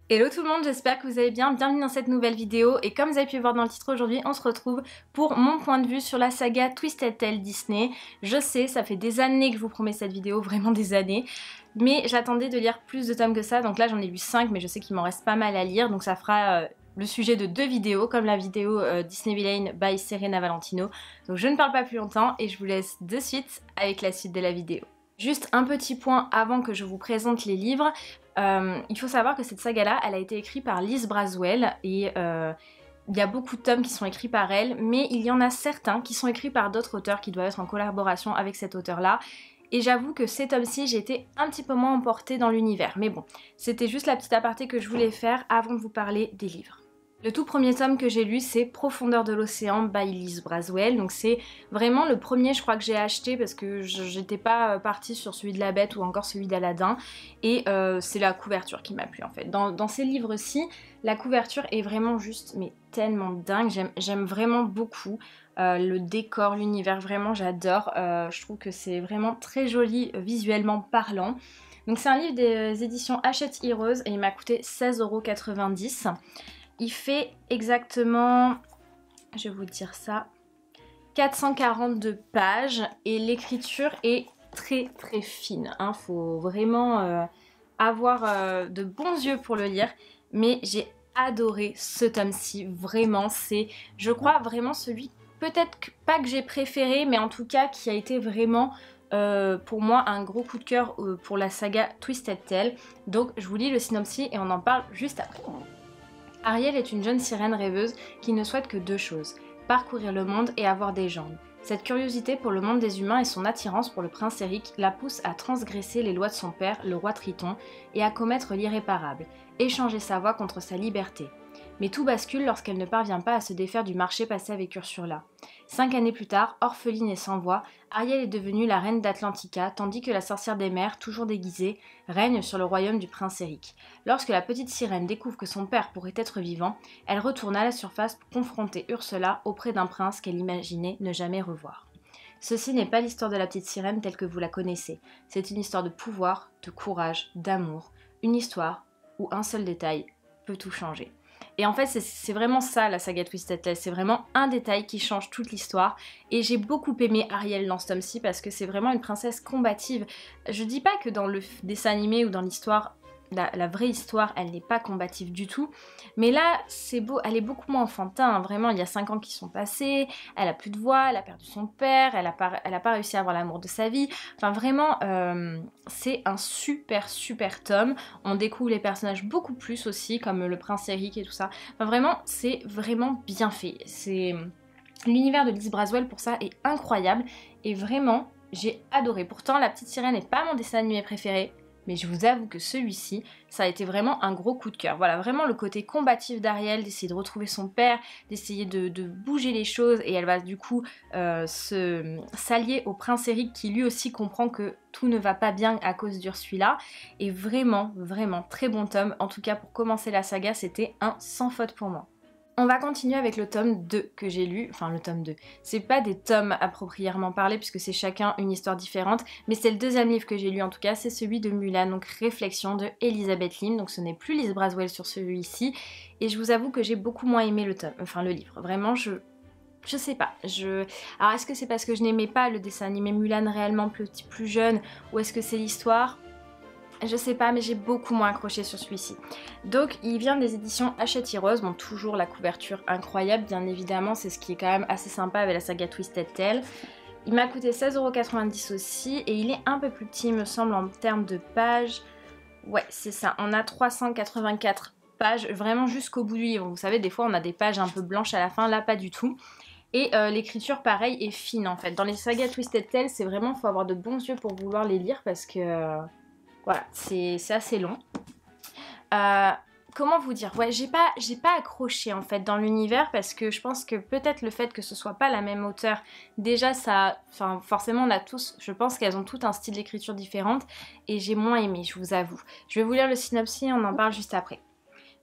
Hello tout le monde, j'espère que vous allez bien, bienvenue dans cette nouvelle vidéo et comme vous avez pu le voir dans le titre aujourd'hui, on se retrouve pour mon point de vue sur la saga Twisted Tale Disney. Je sais, ça fait des années que je vous promets cette vidéo, vraiment des années, mais j'attendais de lire plus de tomes que ça, donc là j'en ai lu 5 mais je sais qu'il m'en reste pas mal à lire, donc ça fera le sujet de 2 vidéos, comme la vidéo Disney Villain by Serena Valentino. Donc je ne parle pas plus longtemps et je vous laisse de suite avec la suite de la vidéo. Juste un petit point avant que je vous présente les livres. Il faut savoir que cette saga-là, elle a été écrite par Liz Braswell et il y a beaucoup de tomes qui sont écrits par elle, mais il y en a certains qui sont écrits par d'autres auteurs qui doivent être en collaboration avec cet auteur-là. Et j'avoue que ces tomes-ci, j'ai été un petit peu moins emportée dans l'univers. Mais bon, c'était juste la petite aparté que je voulais faire avant de vous parler des livres. Le tout premier tome que j'ai lu, c'est Profondeur de l'océan by Liz Braswell. Donc c'est vraiment le premier, je crois, que j'ai acheté parce que j'étais pas partie sur celui de la Bête ou encore celui d'Aladin. Et c'est la couverture qui m'a plu en fait. Dans ces livres-ci, la couverture est vraiment juste, mais tellement dingue. J'aime vraiment beaucoup le décor, l'univers, vraiment j'adore. Je trouve que c'est vraiment très joli visuellement parlant. Donc c'est un livre des éditions Hachette Heroes et il m'a coûté 16,90 €. Il fait exactement, je vais vous dire ça, 442 pages et l'écriture est très très fine. Faut vraiment avoir de bons yeux pour le lire, mais j'ai adoré ce tome-ci, vraiment. C'est, je crois, vraiment celui, peut-être pas que j'ai préféré, mais en tout cas qui a été vraiment pour moi un gros coup de cœur pour la saga Twisted Tale. Donc je vous lis le synopsis et on en parle juste après. Ariel est une jeune sirène rêveuse qui ne souhaite que 2 choses, parcourir le monde et avoir des jambes. Cette curiosité pour le monde des humains et son attirance pour le prince Eric la poussent à transgresser les lois de son père, le roi Triton, et à commettre l'irréparable, échanger sa voix contre sa liberté. Mais tout bascule lorsqu'elle ne parvient pas à se défaire du marché passé avec Ursula. 5 années plus tard, orpheline et sans voix, Ariel est devenue la reine d'Atlantica, tandis que la sorcière des mers, toujours déguisée, règne sur le royaume du prince Eric. Lorsque la petite sirène découvre que son père pourrait être vivant, elle retourne à la surface pour confronter Ursula auprès d'un prince qu'elle imaginait ne jamais revoir. Ceci n'est pas l'histoire de la petite sirène telle que vous la connaissez. C'est une histoire de pouvoir, de courage, d'amour. Une histoire où un seul détail peut tout changer. Et en fait, c'est vraiment ça la saga Twisted Tale, c'est vraiment un détail qui change toute l'histoire. Et j'ai beaucoup aimé Ariel dans ce tome-ci parce que c'est vraiment une princesse combative. Je dis pas que dans le dessin animé ou dans l'histoire, la vraie histoire, elle n'est pas combative du tout. Mais là, c'est beau, elle est beaucoup moins enfantin, vraiment, il y a 5 ans qui sont passés, elle a plus de voix, elle a perdu son père, elle a pas réussi à avoir l'amour de sa vie. Enfin vraiment, c'est un super tome. On découvre les personnages beaucoup plus aussi, comme le prince Eric et tout ça. Enfin vraiment, c'est vraiment bien fait. L'univers de Liz Braswell pour ça est incroyable et vraiment, j'ai adoré. Pourtant, La Petite Sirène n'est pas mon dessin animé préféré, mais je vous avoue que celui-ci, ça a été vraiment un gros coup de cœur. Voilà, vraiment le côté combatif d'Ariel, d'essayer de retrouver son père, d'essayer de bouger les choses, et elle va du coup s'allier au prince Eric qui lui aussi comprend que tout ne va pas bien à cause d'Ursula. Et vraiment, très bon tome. En tout cas, pour commencer la saga, c'était un sans faute pour moi. On va continuer avec le tome 2 que j'ai lu, enfin le tome 2. C'est pas des tomes à proprement parler puisque c'est chacun une histoire différente, mais c'est le deuxième livre que j'ai lu en tout cas, c'est celui de Mulan, donc Réflexion de Elizabeth Lim, donc ce n'est plus Liz Braswell sur celui-ci, et je vous avoue que j'ai beaucoup moins aimé le livre. Vraiment, je sais pas, alors est-ce que c'est parce que je n'aimais pas le dessin animé Mulan réellement plus jeune, ou est-ce que c'est l'histoire ? Je sais pas, mais j'ai beaucoup moins accroché sur celui-ci. Donc il vient des éditions Hachette Heroes, bon toujours la couverture incroyable, bien évidemment, c'est ce qui est quand même assez sympa avec la saga Twisted Tale. Il m'a coûté 16,90 € aussi, et il est un peu plus petit, il me semble, en termes de pages. Ouais, c'est ça, on a 384 pages, vraiment jusqu'au bout du livre. Vous savez, des fois on a des pages un peu blanches à la fin, là pas du tout. Et l'écriture, pareil, est fine en fait. Dans les sagas Twisted Tale, c'est vraiment, faut avoir de bons yeux pour vouloir les lire parce que... voilà, c'est assez long. Comment vous dire? Ouais, j'ai pas accroché en fait dans l'univers parce que je pense que peut-être le fait que ce soit pas la même auteure, déjà ça... Enfin, forcément on a tous... Je pense qu'elles ont toutes un style d'écriture différente et j'ai moins aimé, je vous avoue. Je vais vous lire le synopsis et on en parle juste après.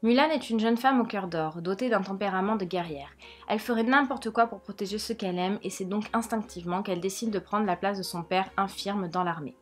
Mulan est une jeune femme au cœur d'or, dotée d'un tempérament de guerrière. Elle ferait n'importe quoi pour protéger ceux qu'elle aime et c'est donc instinctivement qu'elle décide de prendre la place de son père infirme dans l'armée.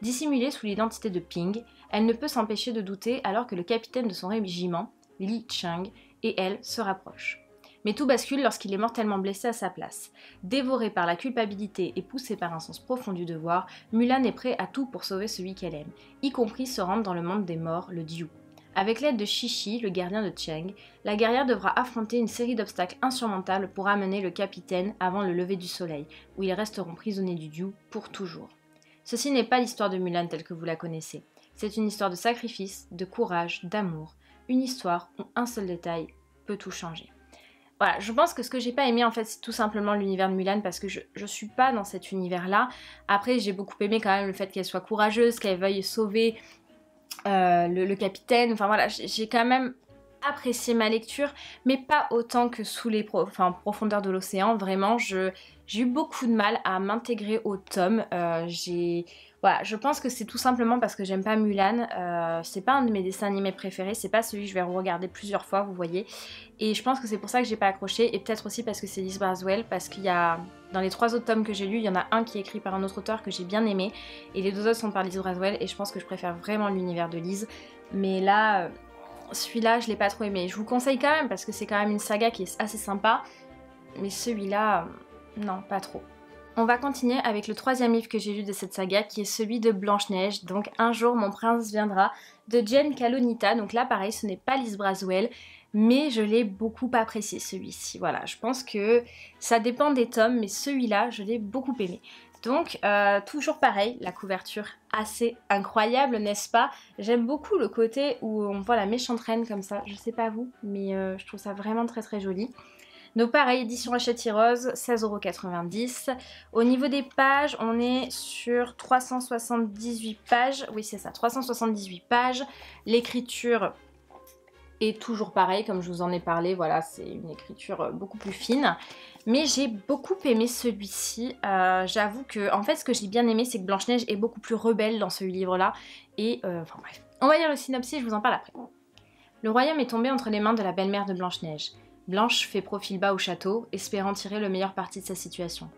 Dissimulée sous l'identité de Ping, elle ne peut s'empêcher de douter alors que le capitaine de son régiment, Li Chang, et elle se rapprochent. Mais tout bascule lorsqu'il est mortellement blessé à sa place. Dévorée par la culpabilité et poussée par un sens profond du devoir, Mulan est prête à tout pour sauver celui qu'elle aime, y compris se rendre dans le monde des morts, le Diu. Avec l'aide de Shishi, le gardien de Cheng, la guerrière devra affronter une série d'obstacles insurmontables pour amener le capitaine avant le lever du soleil, où ils resteront prisonniers du Diu pour toujours. Ceci n'est pas l'histoire de Mulan telle que vous la connaissez. C'est une histoire de sacrifice, de courage, d'amour, une histoire où un seul détail peut tout changer. Voilà, je pense que ce que j'ai pas aimé en fait c'est tout simplement l'univers de Mulan parce que je suis pas dans cet univers là. Après j'ai beaucoup aimé quand même le fait qu'elle soit courageuse, qu'elle veuille sauver le capitaine, enfin voilà, j'ai quand même apprécié ma lecture, mais pas autant que sous les profondeurs de l'océan. Vraiment, j'ai eu beaucoup de mal à m'intégrer au tome. Voilà, je pense que c'est tout simplement parce que j'aime pas Mulan. C'est pas un de mes dessins animés préférés, c'est pas celui que je vais regarder plusieurs fois, vous voyez. Et je pense que c'est pour ça que j'ai pas accroché, et peut-être aussi parce que c'est Liz Braswell, parce qu'il y a dans les 3 autres tomes que j'ai lus, il y en a un qui est écrit par un autre auteur que j'ai bien aimé, et les 2 autres sont par Liz Braswell, et je pense que je préfère vraiment l'univers de Liz. Mais là, celui-là, je l'ai pas trop aimé. Je vous le conseille quand même parce que c'est quand même une saga qui est assez sympa, mais celui-là, non, pas trop. On va continuer avec le 3e livre que j'ai lu de cette saga, qui est celui de Blanche-Neige, donc Un jour mon prince viendra, de Jen Kalonita. Donc là pareil, ce n'est pas Liz Braswell, mais je l'ai beaucoup apprécié celui-ci. Voilà, je pense que ça dépend des tomes, mais celui-là, je l'ai beaucoup aimé. Donc, toujours pareil, la couverture assez incroyable, n'est-ce pas? J'aime beaucoup le côté où on voit la méchante reine comme ça, je sais pas vous, mais je trouve ça vraiment très très joli. Donc pareil, édition Hachette Rose, 16,90 €. Au niveau des pages, on est sur 378 pages. Oui, c'est ça, 378 pages. L'écriture est toujours pareil, comme je vous en ai parlé. Voilà, c'est une écriture beaucoup plus fine. Mais j'ai beaucoup aimé celui-ci. J'avoue que, en fait, ce que j'ai bien aimé, c'est que Blanche-Neige est beaucoup plus rebelle dans ce livre-là. Et, enfin bref. On va lire le synopsis, je vous en parle après. Le royaume est tombé entre les mains de la belle-mère de Blanche-Neige. Blanche fait profil bas au château, espérant tirer le meilleur parti de sa situation.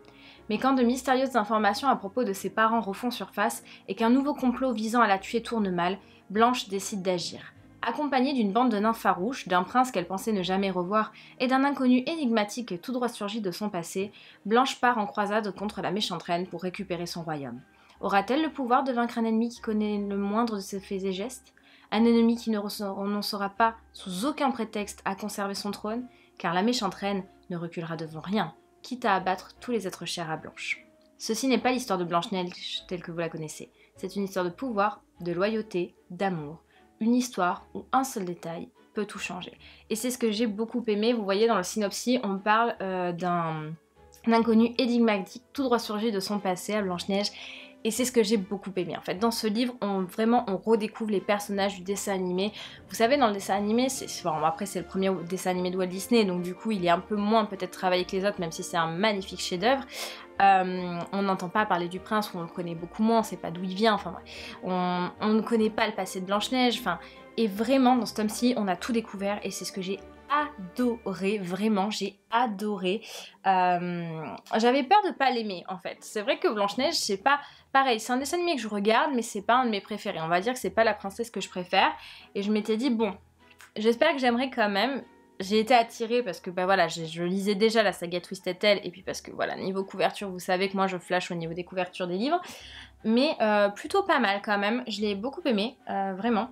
Mais quand de mystérieuses informations à propos de ses parents refont surface et qu'un nouveau complot visant à la tuer tourne mal, Blanche décide d'agir. Accompagnée d'une bande de nains farouches, d'un prince qu'elle pensait ne jamais revoir et d'un inconnu énigmatique tout droit surgi de son passé, Blanche part en croisade contre la méchante reine pour récupérer son royaume. Aura-t-elle le pouvoir de vaincre un ennemi qui connaît le moindre de ses faits et gestes? Un ennemi qui ne renoncera pas, sous aucun prétexte, à conserver son trône, car la méchante reine ne reculera devant rien, quitte à abattre tous les êtres chers à Blanche. Ceci n'est pas l'histoire de Blanche-Neige telle que vous la connaissez. C'est une histoire de pouvoir, de loyauté, d'amour. Une histoire où un seul détail peut tout changer. Et c'est ce que j'ai beaucoup aimé. Vous voyez dans le synopsis, on parle d'un inconnu énigmatique tout droit surgi de son passé à Blanche-Neige. Et c'est ce que j'ai beaucoup aimé en fait. Dans ce livre, on redécouvre les personnages du dessin animé. Vous savez, dans le dessin animé, après c'est le premier dessin animé de Walt Disney, donc du coup il est un peu moins peut-être travaillé que les autres, même si c'est un magnifique chef-d'œuvre. On n'entend pas parler du prince, on le connaît beaucoup moins, on sait pas d'où il vient, enfin on ne connaît pas le passé de Blanche-Neige, et vraiment dans ce tome-ci, on a tout découvert et c'est ce que j'ai adoré, vraiment j'ai adoré. J'avais peur de pas l'aimer en fait. C'est vrai que Blanche-Neige, c'est pas pareil, c'est un dessin animé que je regarde, mais c'est pas un de mes préférés. On va dire que c'est pas la princesse que je préfère. Et je m'étais dit, bon, j'espère que j'aimerais quand même. J'ai été attirée parce que bah voilà, je lisais déjà la saga Twisted Tale, et puis parce que voilà, niveau couverture, vous savez que moi je flash au niveau des couvertures des livres. Mais plutôt pas mal quand même, je l'ai beaucoup aimé, vraiment.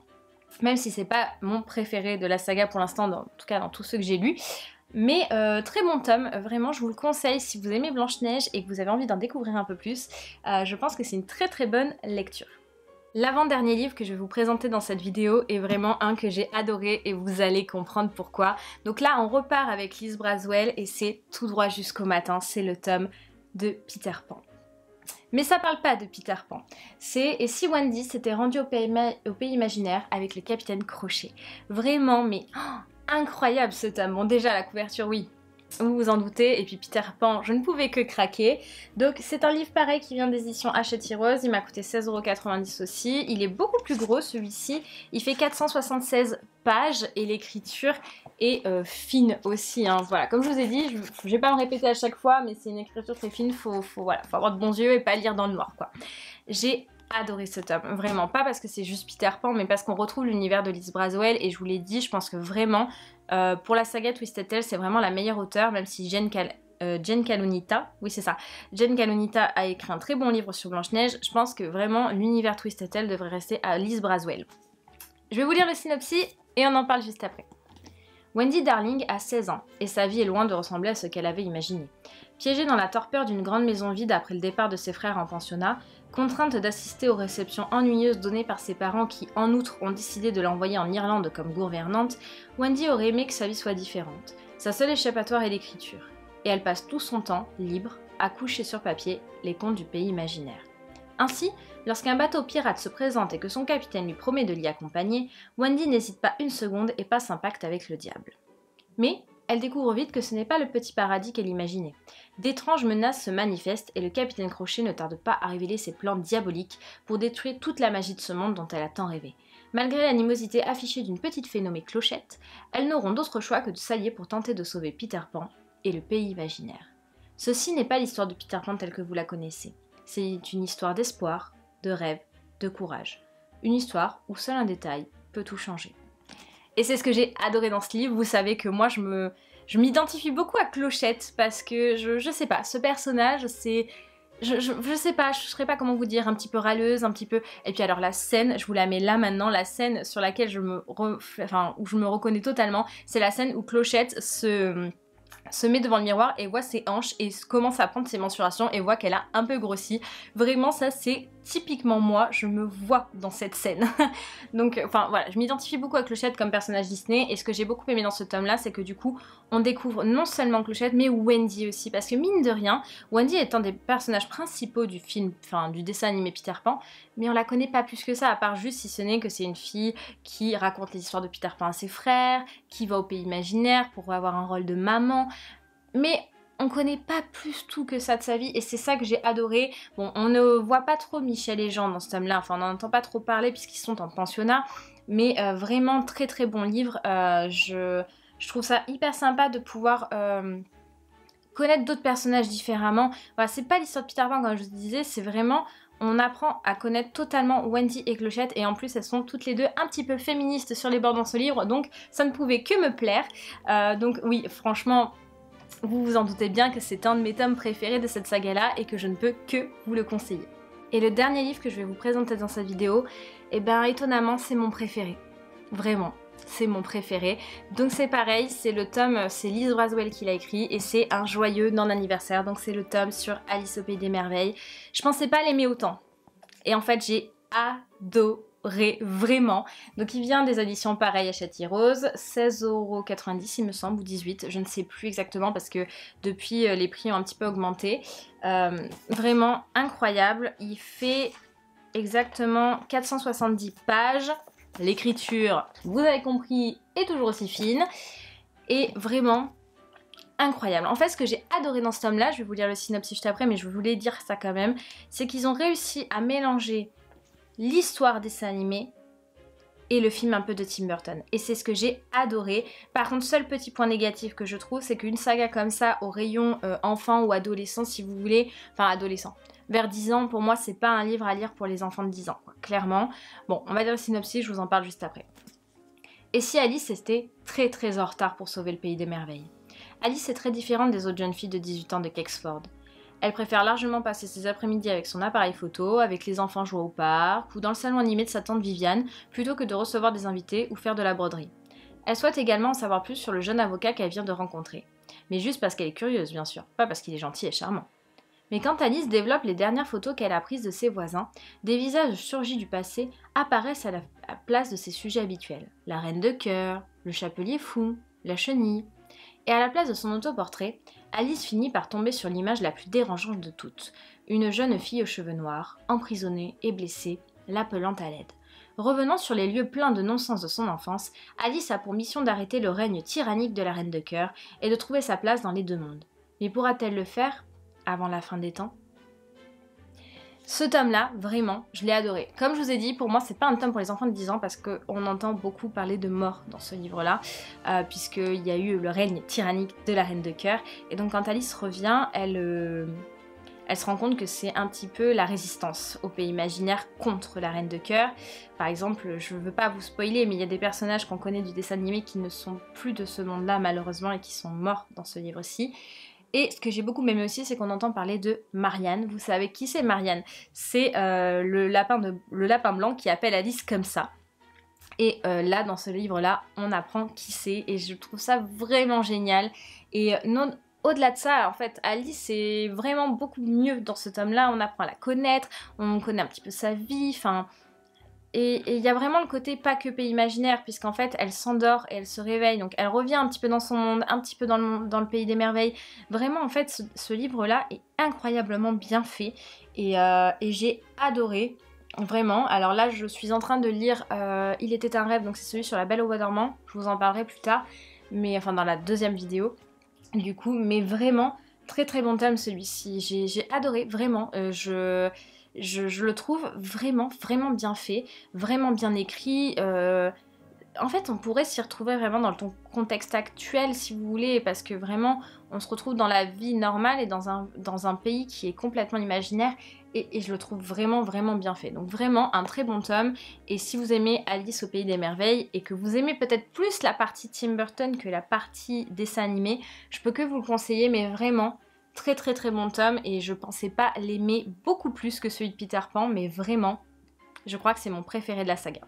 Même si c'est pas mon préféré de la saga pour l'instant, en tout cas dans tous ceux que j'ai lus. Mais très bon tome, vraiment je vous le conseille si vous aimez Blanche-Neige et que vous avez envie d'en découvrir un peu plus. Je pense que c'est une très très bonne lecture. L'avant-dernier livre que je vais vous présenter dans cette vidéo est vraiment un que j'ai adoré et vous allez comprendre pourquoi. Donc là on repart avec Liz Braswell et c'est Tout droit jusqu'au matin, c'est le tome de Peter Pan. Mais ça parle pas de Peter Pan. C'est Et si Wendy s'était rendue au pays imaginaire avec le capitaine Crochet. Vraiment, mais incroyable ce tome. Bon déjà la couverture, oui, vous vous en doutez, et puis Peter Pan, je ne pouvais que craquer. Donc c'est un livre pareil qui vient des éditions Hachette Rose, il m'a coûté 16,90 € aussi. Il est beaucoup plus gros celui-ci, il fait 476 pages et l'écriture est fine aussi, hein. Voilà, comme je vous ai dit, je vais pas me répéter à chaque fois, mais c'est une écriture très fine, faut avoir de bons yeux et pas lire dans le noir quoi. J'ai adoré ce tome, vraiment, pas parce que c'est juste Peter Pan, mais parce qu'on retrouve l'univers de Alice Braswell, et je vous l'ai dit, je pense que vraiment, pour la saga Twisted Tales, c'est vraiment la meilleure auteure, même si Jen Kalunita, oui c'est ça, Jen Kalunita a écrit un très bon livre sur Blanche-Neige, je pense que vraiment l'univers Twisted Tales devrait rester à Alice Braswell. Je vais vous lire le synopsis et on en parle juste après. Wendy Darling a 16 ans et sa vie est loin de ressembler à ce qu'elle avait imaginé. Piégée dans la torpeur d'une grande maison vide après le départ de ses frères en pensionnat, contrainte d'assister aux réceptions ennuyeuses données par ses parents qui, en outre, ont décidé de l'envoyer en Irlande comme gouvernante, Wendy aurait aimé que sa vie soit différente. Sa seule échappatoire est l'écriture. Et elle passe tout son temps, libre, à coucher sur papier les contes du pays imaginaire. Ainsi, lorsqu'un bateau pirate se présente et que son capitaine lui promet de l'y accompagner, Wendy n'hésite pas une seconde et passe un pacte avec le diable. Mais elle découvre vite que ce n'est pas le petit paradis qu'elle imaginait. D'étranges menaces se manifestent et le capitaine Crochet ne tarde pas à révéler ses plans diaboliques pour détruire toute la magie de ce monde dont elle a tant rêvé. Malgré l'animosité affichée d'une petite fée nommée Clochette, elles n'auront d'autre choix que de s'allier pour tenter de sauver Peter Pan et le pays imaginaire. Ceci n'est pas l'histoire de Peter Pan telle que vous la connaissez. C'est une histoire d'espoir, de rêve, de courage. Une histoire où seul un détail peut tout changer. Et c'est ce que j'ai adoré dans ce livre. Vous savez que moi je m'identifie beaucoup à Clochette parce que je sais pas, ce personnage c'est... Je sais pas, je saurais pas comment vous dire, un petit peu râleuse, un petit peu... Et puis alors la scène, je vous la mets là maintenant, la scène sur laquelle où je me reconnais totalement, c'est la scène où Clochette se met devant le miroir et voit ses hanches et commence à prendre ses mensurations et voit qu'elle a un peu grossi. Vraiment ça c'est typiquement moi, je me vois dans cette scène. Donc enfin voilà, je m'identifie beaucoup à Clochette comme personnage Disney et ce que j'ai beaucoup aimé dans ce tome là c'est que du coup on découvre non seulement Clochette mais Wendy aussi parce que mine de rien, Wendy est un des personnages principaux du film, enfin du dessin animé Peter Pan, mais on la connaît pas plus que ça à part juste si ce n'est que c'est une fille qui raconte les histoires de Peter Pan à ses frères, qui va au pays imaginaire pour avoir un rôle de maman, mais on connaît pas plus tout que ça de sa vie et c'est ça que j'ai adoré. Bon, on ne voit pas trop Michel et Jean dans ce tome-là, enfin on n'en entend pas trop parler puisqu'ils sont en pensionnat, mais vraiment très très bon livre. Je trouve ça hyper sympa de pouvoir connaître d'autres personnages différemment. Voilà, c'est pas l'histoire de Peter Pan comme je vous disais, c'est vraiment... On apprend à connaître totalement Wendy et Clochette et en plus elles sont toutes les deux un petit peu féministes sur les bords dans ce livre, donc ça ne pouvait que me plaire. Donc oui, franchement... Vous vous en doutez bien que c'est un de mes tomes préférés de cette saga-là et que je ne peux que vous le conseiller. Et le dernier livre que je vais vous présenter dans cette vidéo, eh ben étonnamment c'est mon préféré. Vraiment, c'est mon préféré. Donc c'est pareil, c'est le tome, c'est Alice Braswell qui l'a écrit et c'est un joyeux non-anniversaire. Donc c'est le tome sur Alice au Pays des Merveilles. Je pensais pas l'aimer autant. Et en fait j'ai adoré. Vraiment. Donc il vient des éditions pareilles à Châtillon-Rose, 16,90 € il me semble, ou 18, je ne sais plus exactement parce que depuis les prix ont un petit peu augmenté. Vraiment incroyable, il fait exactement 470 pages, l'écriture, vous avez compris, est toujours aussi fine, et vraiment... incroyable. En fait, ce que j'ai adoré dans ce tome-là, je vais vous lire le synopsis juste après, mais je voulais dire ça quand même, c'est qu'ils ont réussi à mélanger l'histoire dessin animé et le film un peu de Tim Burton. Et c'est ce que j'ai adoré. Par contre, seul petit point négatif que je trouve, c'est qu'une saga comme ça, au rayon enfant ou adolescent, si vous voulez, enfin adolescent, vers 10 ans, pour moi, c'est pas un livre à lire pour les enfants de 10 ans, quoi, clairement. Bon, on va dire le synopsis, je vous en parle juste après. Et si Alice était très très en retard pour sauver le pays des merveilles? Alice est très différente des autres jeunes filles de 18 ans de Kexford. Elle préfère largement passer ses après-midi avec son appareil photo, avec les enfants jouer au parc ou dans le salon animé de sa tante Viviane, plutôt que de recevoir des invités ou faire de la broderie. Elle souhaite également en savoir plus sur le jeune avocat qu'elle vient de rencontrer. Mais juste parce qu'elle est curieuse, bien sûr, pas parce qu'il est gentil et charmant. Mais quand Alice développe les dernières photos qu'elle a prises de ses voisins, des visages surgis du passé apparaissent à la place de ses sujets habituels. La reine de cœur, le chapelier fou, la chenille. Et à la place de son autoportrait, Alice finit par tomber sur l'image la plus dérangeante de toutes, une jeune fille aux cheveux noirs, emprisonnée et blessée, l'appelant à l'aide. Revenant sur les lieux pleins de non-sens de son enfance, Alice a pour mission d'arrêter le règne tyrannique de la Reine de Cœur et de trouver sa place dans les deux mondes. Mais pourra-t-elle le faire avant la fin des temps ? Ce tome-là, vraiment, je l'ai adoré. Comme je vous ai dit, pour moi, c'est pas un tome pour les enfants de 10 ans parce qu'on entend beaucoup parler de mort dans ce livre-là, puisqu'il y a eu le règne tyrannique de la Reine de Cœur. Et donc, quand Alice revient, elle elle se rend compte que c'est un petit peu la résistance au pays imaginaire contre la Reine de Cœur. Par exemple, je veux pas vous spoiler, mais il y a des personnages qu'on connaît du dessin animé qui ne sont plus de ce monde-là malheureusement et qui sont morts dans ce livre-ci. Et ce que j'ai beaucoup aimé aussi, c'est qu'on entend parler de Marianne. Vous savez qui c'est Marianne? C'est le lapin blanc qui appelle Alice comme ça. Et là, dans ce livre-là, on apprend qui c'est et je trouve ça vraiment génial. Et non, au-delà de ça, en fait, Alice est vraiment beaucoup mieux dans ce tome-là. On apprend à la connaître, on connaît un petit peu sa vie, enfin... Et il y a vraiment le côté pas que pays imaginaire, puisqu'en fait, elle s'endort et elle se réveille. Donc elle revient un petit peu dans son monde, un petit peu dans le pays des merveilles. Vraiment, en fait, ce livre-là est incroyablement bien fait. Et j'ai adoré. Vraiment, alors là je suis en train de lire Il était un rêve, donc c'est celui sur la Belle au bois dormant, je vous en parlerai plus tard, mais enfin dans la deuxième vidéo du coup, mais vraiment très très bon tome celui-ci, j'ai adoré, vraiment, je le trouve vraiment bien fait, vraiment bien écrit, en fait, on pourrait s'y retrouver vraiment dans le contexte actuel, si vous voulez, parce que vraiment, on se retrouve dans la vie normale et dans un pays qui est complètement imaginaire, et je le trouve vraiment bien fait. Donc vraiment, un très bon tome, et si vous aimez Alice au Pays des Merveilles, et que vous aimez peut-être plus la partie Tim Burton que la partie dessin animé, je peux que vous le conseiller, mais vraiment, très bon tome, et je pensais pas l'aimer beaucoup plus que celui de Peter Pan, mais vraiment, je crois que c'est mon préféré de la saga.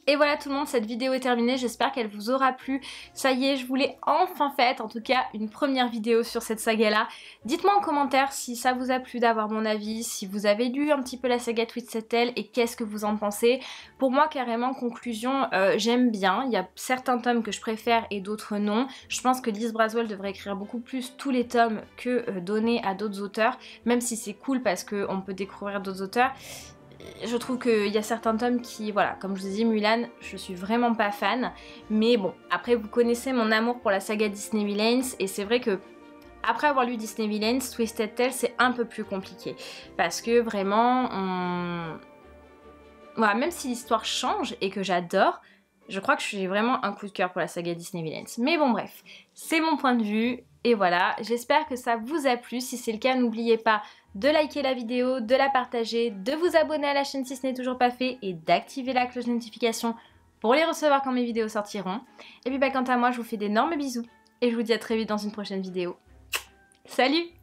Et voilà tout le monde, cette vidéo est terminée, j'espère qu'elle vous aura plu. Ça y est, je vous l'ai enfin faite, en tout cas une première vidéo sur cette saga-là. Dites-moi en commentaire si ça vous a plu d'avoir mon avis, si vous avez lu un petit peu la saga Twisted Tale et qu'est-ce que vous en pensez. Pour moi, carrément, conclusion, j'aime bien. Il y a certains tomes que je préfère et d'autres non. Je pense que Liz Braswell devrait écrire beaucoup plus tous les tomes que donner à d'autres auteurs, même si c'est cool parce qu'on peut découvrir d'autres auteurs. Je trouve qu'il y a certains tomes qui, voilà, comme je vous ai dit, Mulan, je suis vraiment pas fan. Mais bon, après vous connaissez mon amour pour la saga Disney Villains, et c'est vrai que après avoir lu Disney Villains, Twisted Tale c'est un peu plus compliqué. Parce que vraiment, voilà, même si l'histoire change et que j'adore, je crois que j'ai vraiment un coup de cœur pour la saga Disney Villains. Mais bon bref, c'est mon point de vue. Et voilà, j'espère que ça vous a plu. Si c'est le cas, n'oubliez pas de liker la vidéo, de la partager, de vous abonner à la chaîne si ce n'est toujours pas fait et d'activer la cloche de notification pour les recevoir quand mes vidéos sortiront. Et puis quant à moi, je vous fais d'énormes bisous et je vous dis à très vite dans une prochaine vidéo. Salut!